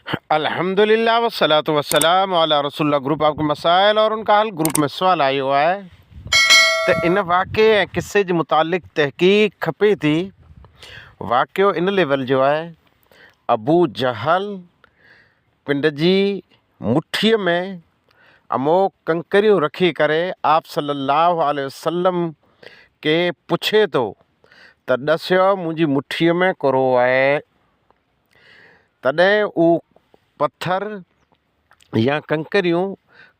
अल्हम्दुलिल्लाह वस्सलातु वस्सलाम अला रसूलुल्लाह। ग्रुप आपके मसाइल और उनका हल ग्रुप में सवाल आयो है तो इन वाक़े ऐं किस्से जे मुतालिक़ तहक़ीक़ खपे थी। वाक़ियो इन लेवल जो है, अबू जहल पिंड जी मुठीअ में अमोक कंकरियूं रखी करे आप सल्लल्लाहु अलैहि वसल्लम के पुछे थो त ॾसियो मुंहिंजी मुठीअ में कुरो आहे। तॾहिं उहो पत्थर या कंकरियूं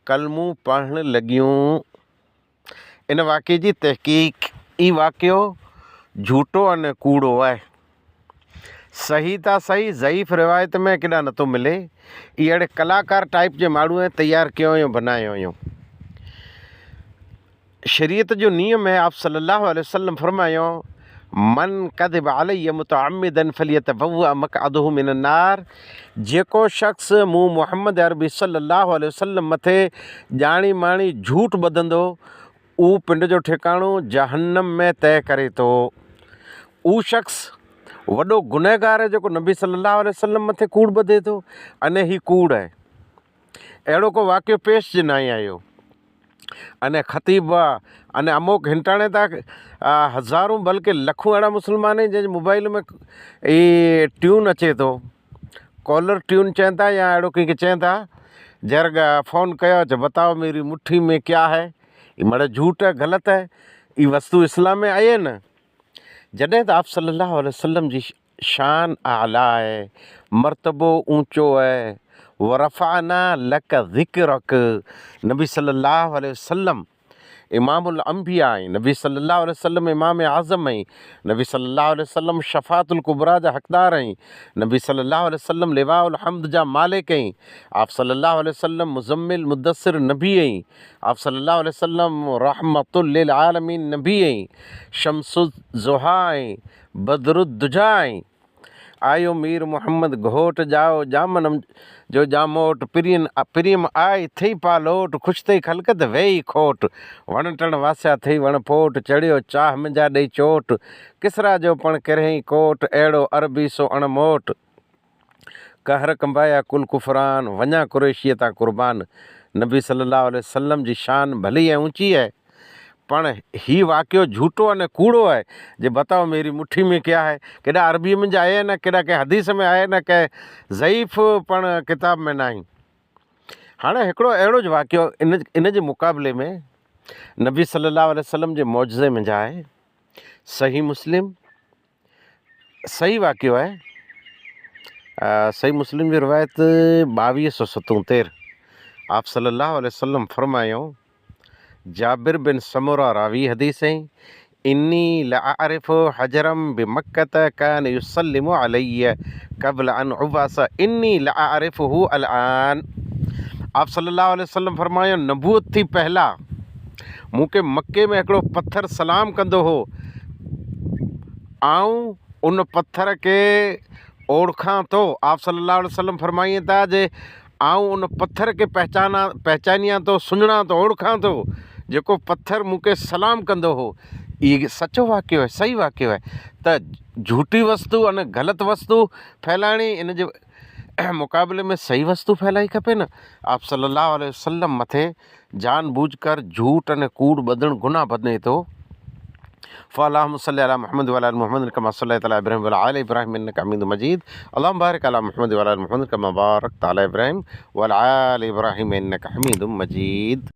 कलमूं पढ़ण लॻियूं। इन वाक़े जी तहक़ीक़ ई वाक़ियो झूठो अने कूड़ो आहे। सही त सही ज़ईफ़ रिवायत में केॾा नथो मिले। इहे अहिड़े कलाकार टाइप जे माण्हू ऐं तयारु कयो हुयूं बनायो हुयूं। शरीयत जो नियम है, आप सल्लल्लाहु अलैहि वसल्लम फरमायो मन कदिब अलैहि मुतअम्मिदन फलियतबव्वा मक़अदहु मिनन नार। जेको शख़्स मूं मुहम्मद अरबी सल्लल्लाहु अलैहि वसल्लम मथे ॼाणी माणी झूठ ॿधंदो, उहो पिंड जो ठिकाणो जहन्नम में तय करे थो। उहो शख़्स वॾो गुनहगार है जेको नबी सल्लल्लाहु अलैहि वसल्लम मथे कूड़ ॿधे थो, अने ही कूड़ आहे। अहिड़ो को वाक़ियो पेश ज न आयो। अने ख़तीब अने अमोक हिंटाणे था हज़ारूं बल्कि लखूं अहिड़ा मुस्लमान आहिनि जंहिंजे मोबाइल में ई ट्यून अचे थो, कॉलर ट्यून चवनि था या अहिड़ो कंहिंखे चवनि था, जरा फ़ोन कयो जो बताओ मेरी मुट्ठी में क्या है। ये मड़ा झूठ है, गलत है। ये वस्तु इस्लाम में आई है न। जॾहिं त आप सल्लल्लाहु अलैहि वसल्लम जी शान आला है, मर्तबो ऊंचो है। वरफ़ाना लक ज़िक्रक। नबी सल्लल्लाहु अलैहि वसल्लम इमामुल अंबिया आहिनि। नबी सल्लल्लाहु अलैहि वसल्लम इमाम आज़म आहिनि। नबी सल्लल्लाहु अलैहि वसल्लम शफ़ाअतुल कुबरा जा हक़दार आहिनि। नबी सल्लल्लाहु अलैहि वसल्लम लिवाउल हम्द जा मालिक आहिनि। आप सल्लल्लाहु अलैहि वसल्लम मुज़म्मिल मुदस्सिर नबी आहिनि। आप सल्लल्लाहु अलैहि वसल्लम रहमतुल लिल आलमीन नबी आहिनि। शम्सुज़ ज़ुहा आहिनि, बदरुद्दुजा आहिनि। आयो मीर मोहम्मद घोट जाओ जामनम जो जामोट प्रियम आई थई पालोट। खुश थई खलकत वेई खोट। वण टण वासिया थई वण फोट। चढ़ियो चाह मुंहिंजा ॾेई चोट। किसरा जो पण किरहई कोट अहिड़ो अरबी सो अणमोट। कहर कंबाया कुल कुफरान वञा कुरैशीअ तां कुर्बान। नबी सल्लल्लाहु अलैहि वसल्लम जी शान भली ऐं ऊंची है, पण ही वाक़ियो झूठो अने कूड़ो है। जे बताओ मेरी मुट्ठी में क्या है, केॾा अरबी में जा आहे न, केॾा कंहिं हदीस में आहे न, कंहिं ज़ईफ़ पण किताब में न आहिनि। हाणे हिकिड़ो अहिड़ो ज वाक़ियो इन जे मुक़ाबले में नबी सल्लल्लाहु अलैहि वसल्लम जे मौजज़े में जा आहे। सही मुस्लिम सही वाक़ियो आहे। सही मुस्लिम जी रिवायत 2277। आप सल्लल्लाहु अलैहि वसल्लम फरमायो, जाबिर बिन समूरा रावी हदीस हैं, इन्नी लआरिफ हजरम बिमक्कत कान युसल्लिमु अलैया कबल अन उबास इन्नी लआरिफहु अलआन। आप सल्लल्लाहु अलैहि वसल्लम फरमायो, नबूअत थी पहला मूंखे मक्के में हिकिड़ो पत्थर सलाम कंदो हो, आऊं उन पत्थर के ओळखां थो। आप सल्लल्लाहु अलैहि वसल्लम फरमाइनि था जे आऊं उन पत्थर के पहचानियां थो, सुञणा थो, ओळखां थो, जेको पत्थर मूंखे सलाम कंदो हो। ये सचो वाक़ियो है, सही वाक़ियो है। त झूठी वस्तु अने ग़लति वस्तु फैलाइणी, इन जे मुक़ाबले में सही वस्तु फैलाई खपे न। आप सल्लल्लाहु अलैहि वसल्लम मथे जानबूझ कर झूठ अने कूड़ ॿधणु गुनाह बदिने थो। फ़अल्लाहुम्मा सल्लि अला मुहम्मद व अला आलि मुहम्मद कमा सल्लैता अला इब्राहीम व अला आलि इब्राहीम इन्नका हमीदुम मजीद। अल्लाहुम्मा बारिक अला मुहम्मद व अला आलि मुहम्मद कमा बारकता अला इब्राहीम व अला आलि इब्राहीम इन्नका हमीदुम मजीद।